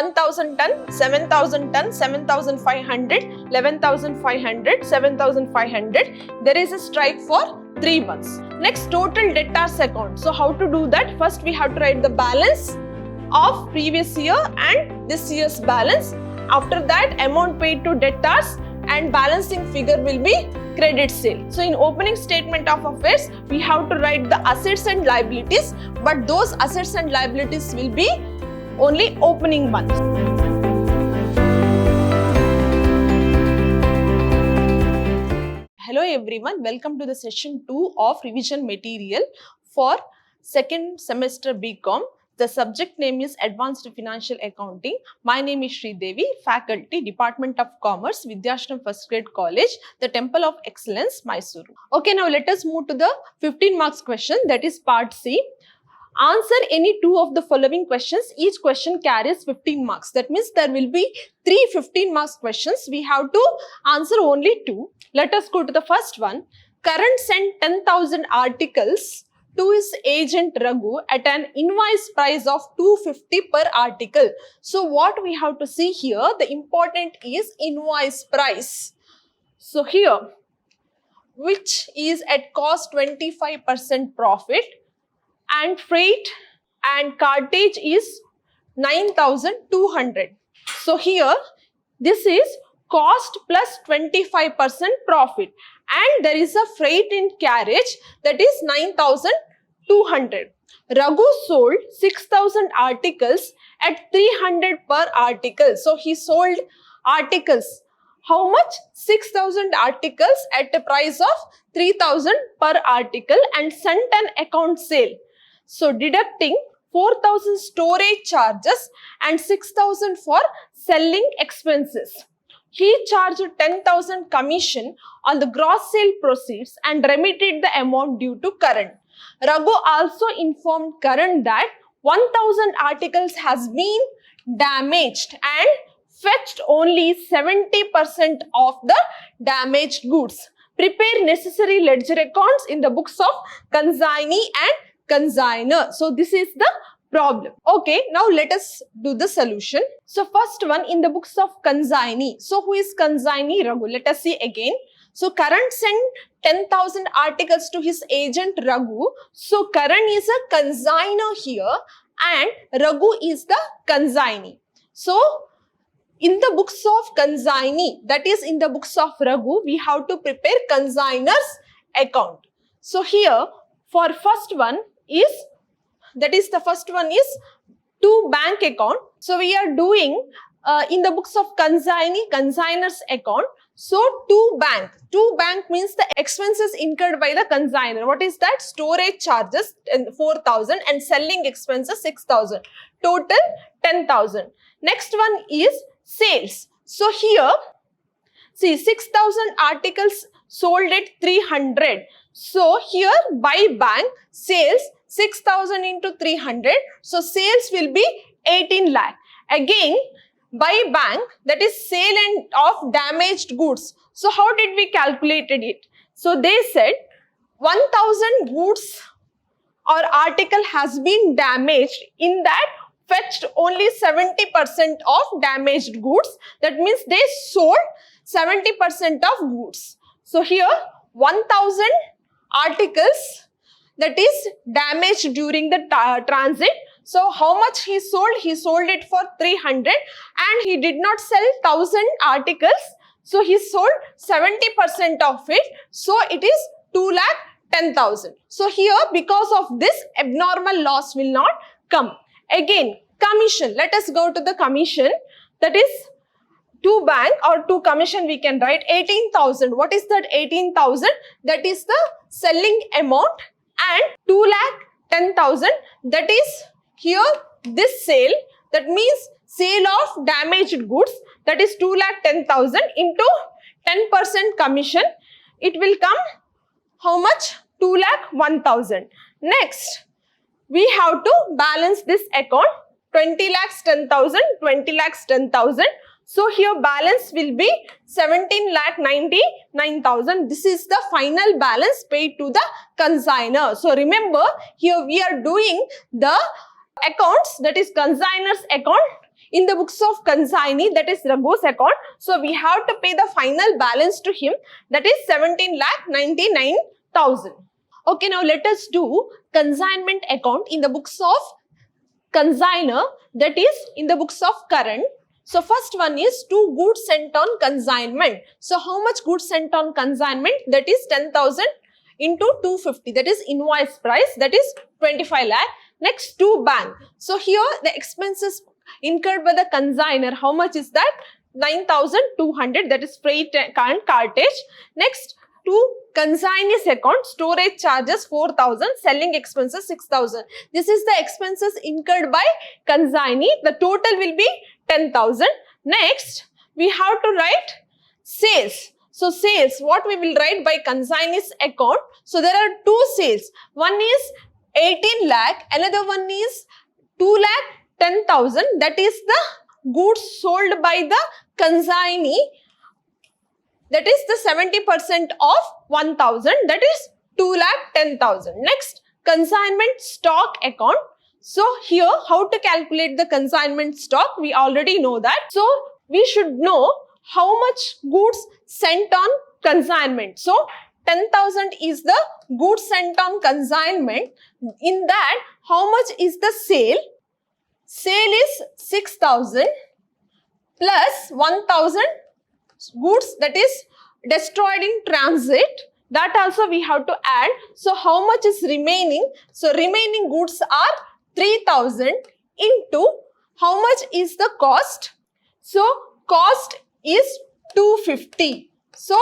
1000 ton, 7000 ton, 7500, 11500, 7500. There is a strike for 3 months. Next, total debtors account. So how to do that? First we have to write the balance of previous year and this year's balance. After that, amount paid to debtors and balancing figure will be credit sale. So in opening statement of affairs, we have to write the assets and liabilities, but those assets and liabilities will be only opening one. Hello everyone, welcome to the session 2 of revision material for second semester BCom. The subject name is Advanced Financial Accounting. My name is Sri Devi, Faculty, Department of Commerce, Vidyashram First Grade College, the Temple of Excellence, Mysuru. Okay, now let us move to the 15 marks question, that is part C. Answer any two of the following questions. Each question carries 15 marks. That means there will be 3 15 marks questions. We have to answer only 2. Let us go to the first one. Karan sent 10,000 articles to his agent Raghu at an invoice price of 250 per article. So what we have to see here, the important is invoice price. So here, which is at cost 25% profit, and freight and cartage is 9,200. So here, this is cost plus 25% profit, and there is a freight and carriage, that is 9,200. Raghu sold 6,000 articles at 300 per article. So he sold articles. How much? 6,000 articles at a price of 3,000 per article and sent an account sale. So deducting 4,000 storage charges and 6,000 for selling expenses. He charged 10,000 commission on the gross sale proceeds and remitted the amount due to Karan. Raghu also informed Karan that 1,000 articles has been damaged and fetched only 70% of the damaged goods. Prepare necessary ledger accounts in the books of consignee and consignor. So this is the problem. Okay, now let us do the solution. So first one, in the books of consignee. So who is consignee? Raghu. Let us see again. So Karan sent 10,000 articles to his agent Raghu. So Karan is a consignor here and Raghu is the consignee. So in the books of consignee, that is in the books of Raghu, we have to prepare consignor's account. So here for first one is, that is the first one is to bank account. So we are doing in the books of consignee, consignor's account. So to bank. To bank means the expenses incurred by the consignor. What is that? Storage charges 4,000 and selling expenses 6,000. Total 10,000. Next one is sales. So here, see 6,000 articles sold at 300. So here by bank, sales 6,000 into 300. So sales will be 18 lakh. Again, by bank, that is sale and of damaged goods. So how did we calculated it? So they said 1,000 goods or article has been damaged. In that, fetched only 70% of damaged goods. That means they sold 70% of goods. So here 1,000 articles that is damaged during the transit. So how much he sold? He sold it for 300 and he did not sell 1,000 articles. So he sold 70% of it. So it is 2,10,000. So here because of this abnormal loss will not come. Again, commission. Let us go to the commission. That is to bank or to commission we can write 18,000. What is that 18,000? That is the selling amount, and 2,10,000 that is here this sale. That means sale of damaged goods, that is 2,10,000 into 10% commission. It will come how much? 2,01,000. Next, we have to balance this account. 20 lakhs 10,000, 20 lakhs 10,000. So here balance will be 17,99,000. This is the final balance paid to the consignor. So remember, here we are doing the accounts, that is consignor's account in the books of consignee, that is Raghu's account. So we have to pay the final balance to him, that is 17,99,000. Okay, now let us do consignment account in the books of consignor, that is in the books of current. So first one is 2 goods sent on consignment. So how much goods sent on consignment? That is 10,000 into 250, that is invoice price, that is 25 lakh. Next, 2 bank. So here the expenses incurred by the consignor, how much is that? 9,200, that is freight and cartage. Next, 2 consignee's account, storage charges 4,000, selling expenses 6,000. This is the expenses incurred by consignee. The total will be 10,000. Next, we have to write sales. So sales, what we will write by consignee's account? So there are 2 sales. One is 18 lakh, another one is 2 lakh 10,000. That is the goods sold by the consignee. That is the 70% of 1,000, that is 2 lakh 10,000. Next, consignment stock account. So here, how to calculate the consignment stock? We already know that. So we should know how much goods sent on consignment. So 10,000 is the goods sent on consignment. In that, how much is the sale? Sale is 6,000 plus 1,000 goods, that is destroyed in transit. That also we have to add. So how much is remaining? So remaining goods are 3,000 into how much is the cost? So cost is 250. So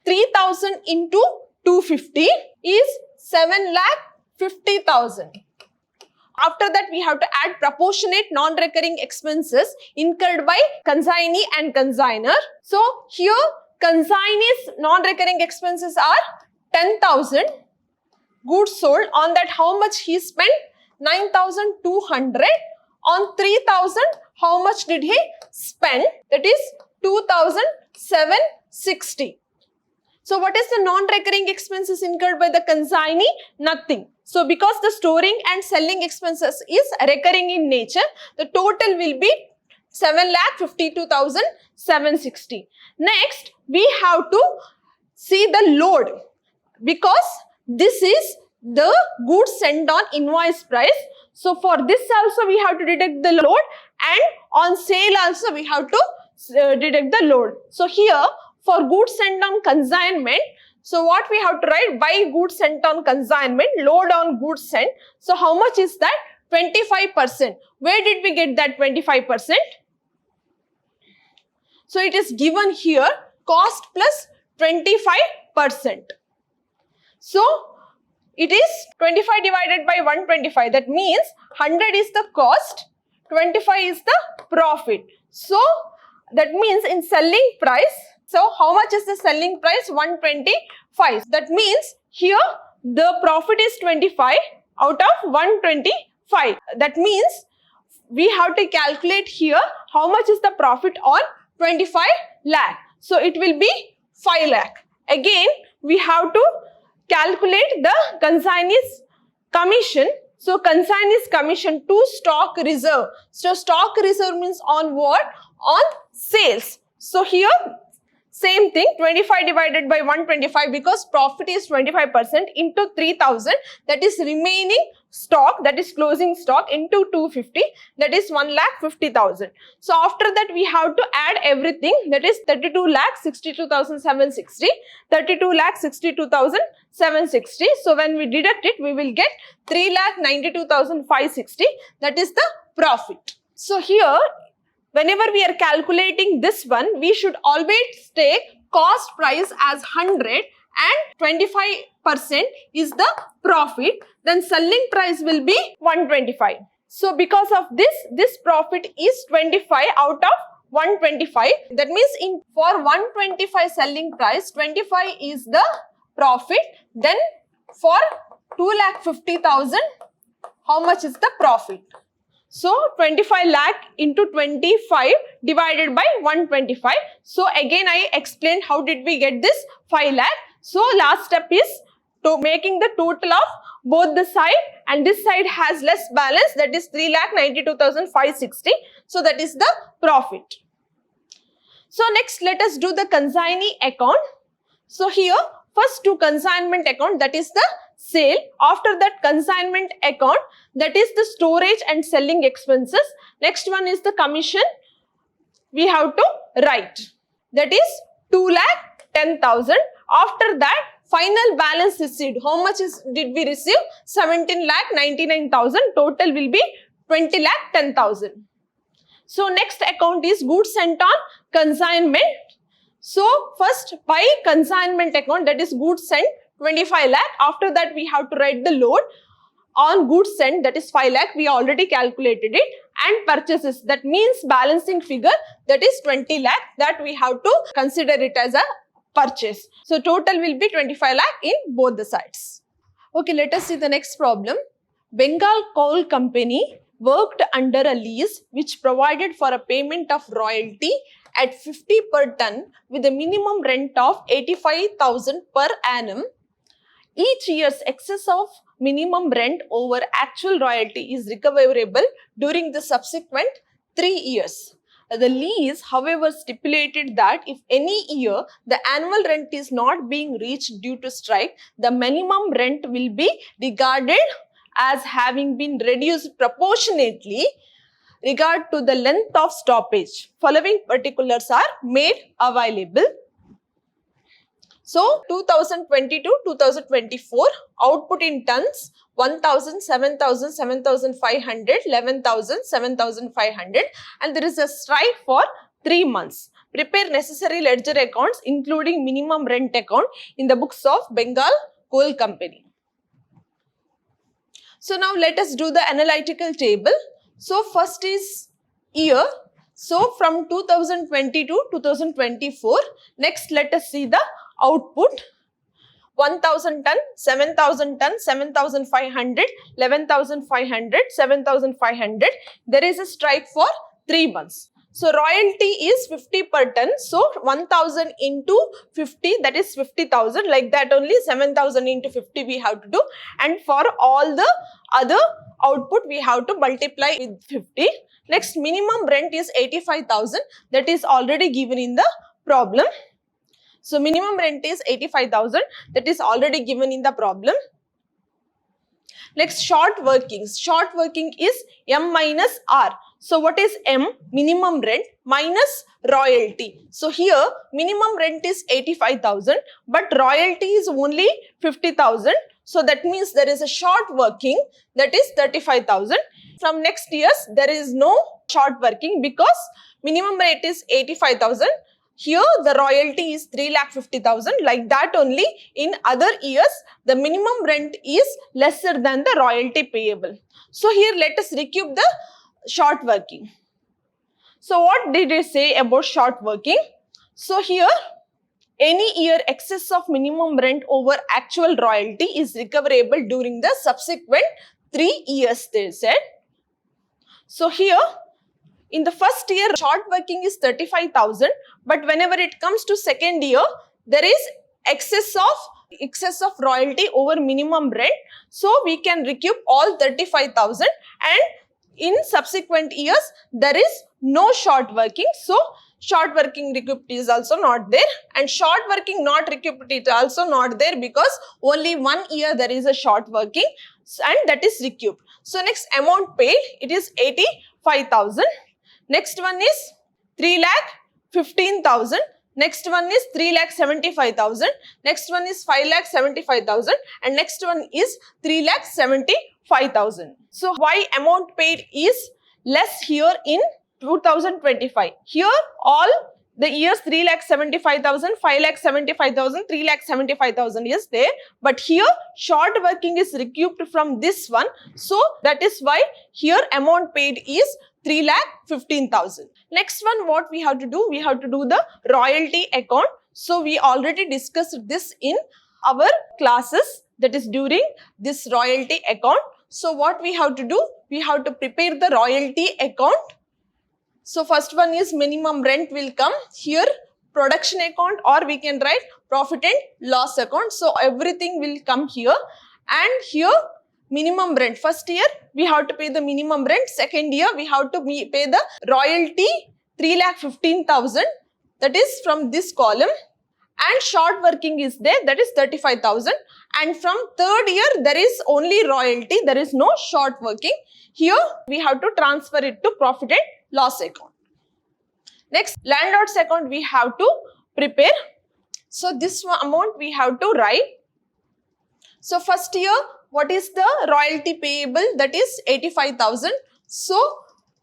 3,000 into 250 is 7,50,000. After that, we have to add proportionate non-recurring expenses incurred by consignee and consignor. So here, consignee's non-recurring expenses are 10,000. Goods sold. On that, how much he spent? 9,200. On 3,000, how much did he spend? That is 2,760. So what is the non-recurring expenses incurred by the consignee? Nothing. So because the storing and selling expenses is recurring in nature, the total will be 7,52,760. Next, we have to see the load, because this is the goods sent on invoice price. So for this also we have to deduct the load, and on sale also we have to deduct the load. So here, for goods sent on consignment, so what we have to write? By goods sent on consignment, load on goods sent. So how much is that? 25%. Where did we get that 25%? So it is given here, cost plus 25%. So it is 25 divided by 125. That means 100 is the cost, 25 is the profit. So that means in selling price, so how much is the selling price? 125. That means here the profit is 25 out of 125. That means we have to calculate here how much is the profit on 25 lakh. So it will be 5 lakh. Again, we have to calculate the consignee's commission. So consignee's commission to stock reserve. So stock reserve means on what? On sales. So here same thing, 25 divided by 125, because profit is 25% into 3,000, that is remaining stock, that is closing stock, into 250, that is 1,50,000. So after that we have to add everything, that is 32,62,760, 32,62,760. So when we deduct it, we will get 3,92,560, that is the profit. So here, whenever we are calculating this one, we should always take cost price as 100 and 25% is the profit. Then selling price will be 125. So because of this profit is 25 out of 125. That means for 125 selling price, 25 is the profit. Then for 2,50,000, how much is the profit? So 25 lakh into 25 divided by 125. So again I explained how did we get this 5 lakh. So last step is to making the total of both the side, and this side has less balance, that is 3,92,560. So that is the profit. So next let us do the consignee account. So here first to consignment account, that is the sale. After that consignment account, that is the storage and selling expenses. Next one is the commission. We have to write, that is 2,10,000. After that final balance received, how much did we receive? 17,99,000. Total will be 20,10,000. So next account is goods sent on consignment. So first by consignment account, that is goods sent 25 lakh. After that we have to write the load on goods sent, that is 5 lakh. We already calculated it. And purchases, that means balancing figure, that is 20 lakh, that we have to consider it as a purchase. So total will be 25 lakh in both the sides. Okay, let us see the next problem. Bengal Coal Company worked under a lease which provided for a payment of royalty at 50 per ton with a minimum rent of 85,000 per annum. Each year's excess of minimum rent over actual royalty is recoverable during the subsequent 3 years. The lease, however, stipulated that if any year the annual rent is not being reached due to strike, the minimum rent will be regarded as having been reduced proportionately regard to the length of stoppage. Following particulars are made available. So 2022-2024 output in tons 1,000, 7,000, 7,500, 11,000, 7,500, and there is a strike for 3 months. Prepare necessary ledger accounts including minimum rent account in the books of Bengal Coal Company. So now let us do the analytical table. So first is year. So from 2020 to 2024, next let us see the output. 1,000 ton, 7,000 ton, 7,500, 11,500, 7,500. There is a strike for 3 months. So royalty is 50 per ton. So 1,000 into 50, that is 50,000. Like that only 7,000 into 50 we have to do. And for all the other output we have to multiply with 50. Next minimum rent is 85,000. That is already given in the problem. So minimum rent is 85,000. That is already given in the problem. Next short workings. Short working is M minus R. So what is M? Minimum rent minus royalty. So here minimum rent is 85,000 but royalty is only 50,000. So that means there is a short working, that is 35,000. From next years there is no short working because minimum rate is 85,000. Here the royalty is 3,50,000. Like that only in other years the minimum rent is lesser than the royalty payable. So here let us recoup the short working. So what did it say about short working? So here any year excess of minimum rent over actual royalty is recoverable during the subsequent 3 years, they said. So here in the first year short working is 35,000 but whenever it comes to second year there is excess of royalty over minimum rent. So we can recoup all 35,000 and in subsequent years there is no short working. So short working recouped is also not there and short working not recouped is also not there because only 1 year there is a short working and that is recouped. So next amount paid, it is 85,000. Next one is 3,15,000. Next one is 3,75,000. Next one is 5,75,000 and next one is 3,75,000. So why amount paid is less here in 2025? Here all the years 3,75,000, 5,75,000, 3,75,000 is there, but here short working is recouped from this one. So that is why here amount paid is 3,15,000. Next one, what we have to do? We have to do the royalty account. So we already discussed this in our classes, that is during this royalty account. So what we have to do? We have to prepare the royalty account. So first one is minimum rent will come here, production account, or we can write profit and loss account. So everything will come here and here minimum rent. First year we have to pay the minimum rent. Second year we have to pay the royalty 3,15,000, that is from this column, and short working is there, that is 35,000, and from third year there is only royalty, there is no short working. Here we have to transfer it to profit and loss account. Next, landlord's account we have to prepare. So this amount we have to write. So first year, what is the royalty payable? That is 85,000. So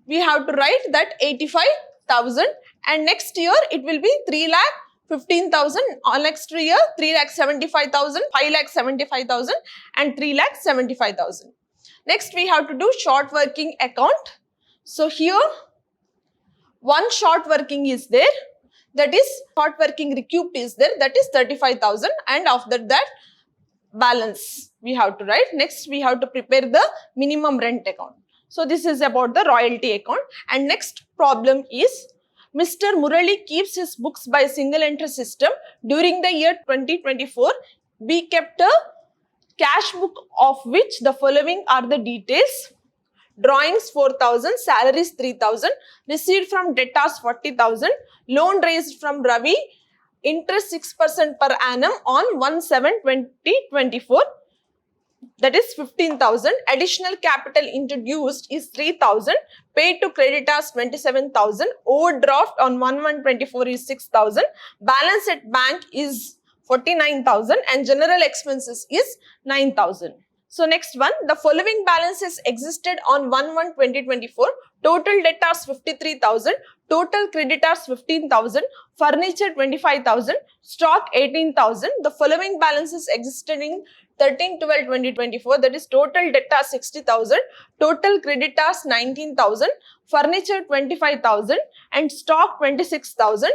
we have to write that 85,000, and next year it will be 3,15,000. Next year 3,75,000, 5,75,000 and 3,75,000. Next we have to do short working account. So here one short working is there, that is short working recouped is there, that is 35,000, and after that balance we have to write. Next we have to prepare the minimum rent account. So this is about the royalty account. And next problem is Mr. Murali keeps his books by single entry system. During the year 2024, we kept a cash book of which the following are the details. Drawings 4,000, salaries 3,000, received from debtors 40,000, loan raised from Ravi, interest 6% per annum on 1/7/2024, that is 15,000, additional capital introduced is 3,000, paid to creditors 27,000, overdraft on 1/1/24 is 6,000, balance at bank is 49,000, and general expenses is 9,000. So next one, the following balances existed on 1/1/2024. Total debtors 53,000, total creditors 15,000, furniture 25,000, stock 18,000. The following balances existed in 13/12/2024, that is total debtors 60,000, total creditors 19,000, furniture 25,000 and stock 26,000.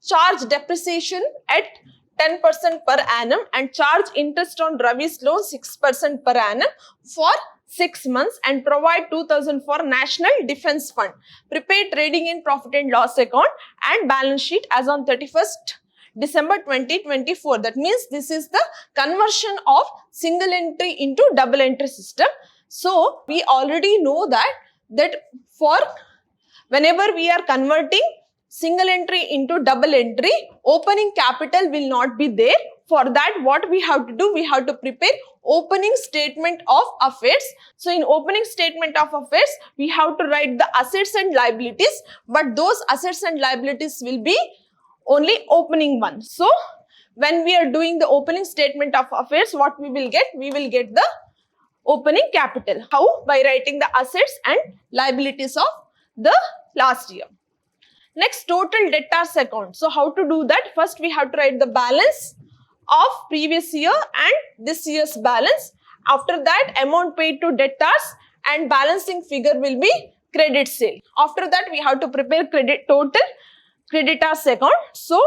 Charge depreciation at 10% per annum and charge interest on Ravi's loan 6% per annum for 6 months, and provide 2,000 for National Defence Fund. Prepare trading in profit and loss account and balance sheet as on 31st December 2024. That means this is the conversion of single entry into double entry system. So we already know that for whenever we are converting single entry into double entry, opening capital will not be there. For that, what we have to do, we have to prepare opening statement of affairs. So in opening statement of affairs, we have to write the assets and liabilities, but those assets and liabilities will be only opening one. So when we are doing the opening statement of affairs, what we will get? We will get the opening capital. How? By writing the assets and liabilities of the last year. Next, total debtors account. So how to do that? First we have to write the balance of previous year and this year's balance. After that, amount paid to debtors and balancing figure will be credit sale. After that, we have to prepare total creditors account. So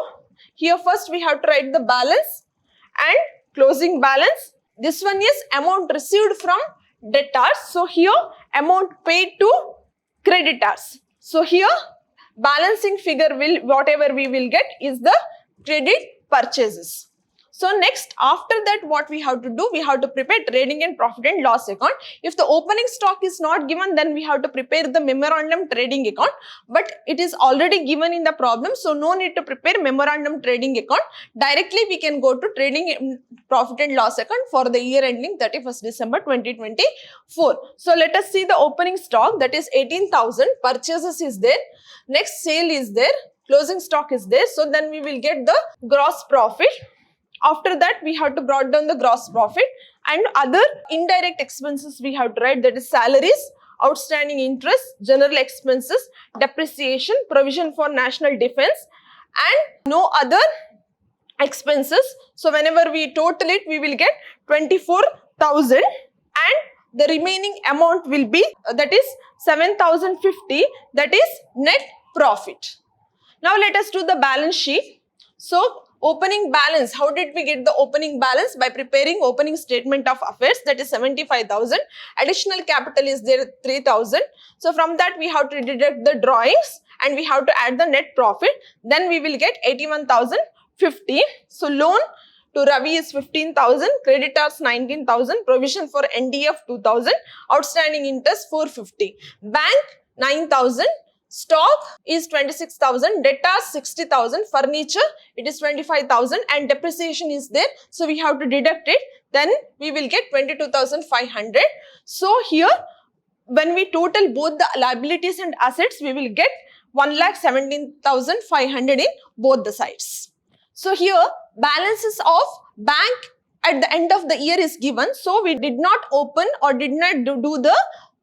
here first we have to write the balance and closing balance. This one is amount received from debtors. So here amount paid to creditors. So here balancing figure will, whatever we will get is the credit purchases. So next, after that, what we have to do, we have to prepare trading and profit and loss account. If the opening stock is not given, then we have to prepare the memorandum trading account, but it is already given in the problem, so no need to prepare memorandum trading account. Directly we can go to trading profit and loss account for the year ending 31st December 2024. So let us see the opening stock, that is 18,000, purchases is there, next sale is there, closing stock is there. So then we will get the gross profit. After that, we have to brought down the gross profit and other indirect expenses we have to write, that is salaries, outstanding interest, general expenses, depreciation, provision for national defense and no other expenses. So whenever we total it, we will get 24,000 and the remaining amount will be, that is 7,050, that is net profit. Now let us do the balance sheet. So opening balance, how did we get the opening balance? By preparing opening statement of affairs, that is 75,000. Additional capital is there 3,000. So from that we have to deduct the drawings and we have to add the net profit. Then we will get 81,050. So loan To Ravi is 15,000, creditors 19,000, provision for NDF 2,000, outstanding interest 450. Bank 9,000, stock is 26,000, debtors 60,000, furniture it is 25,000 and depreciation is there. So we have to deduct it. Then we will get 22,500. So here when we total both the liabilities and assets, we will get 1,17,500 in both the sides. So here balances of bank at the end of the year is given. So we did not open or did not do the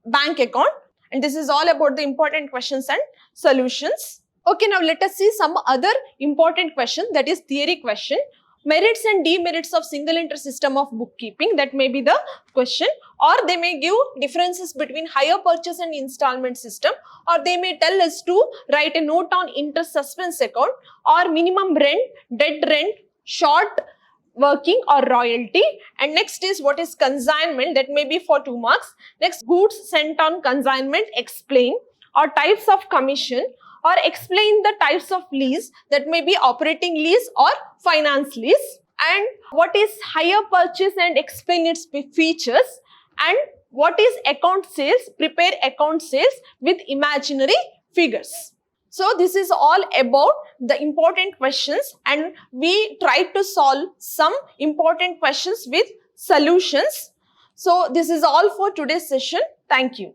bank account. And this is all about the important questions and solutions. Okay, now let us see some other important question, that is theory question. Merits and demerits of single entry system of bookkeeping, that may be the question, or they may give differences between hire purchase and installment system, or they may tell us to write a note on interest suspense account, or minimum rent, dead rent, short working or royalty. And next is what is consignment, that may be for 2 marks. Next, goods sent on consignment, explain, or types of commission, or explain the types of lease, that may be operating lease or finance lease. And what is hire purchase and explain its features. And what is account sales, prepare account sales with imaginary figures. So this is all about the important questions, and we tried to solve some important questions with solutions. So this is all for today's session. Thank you.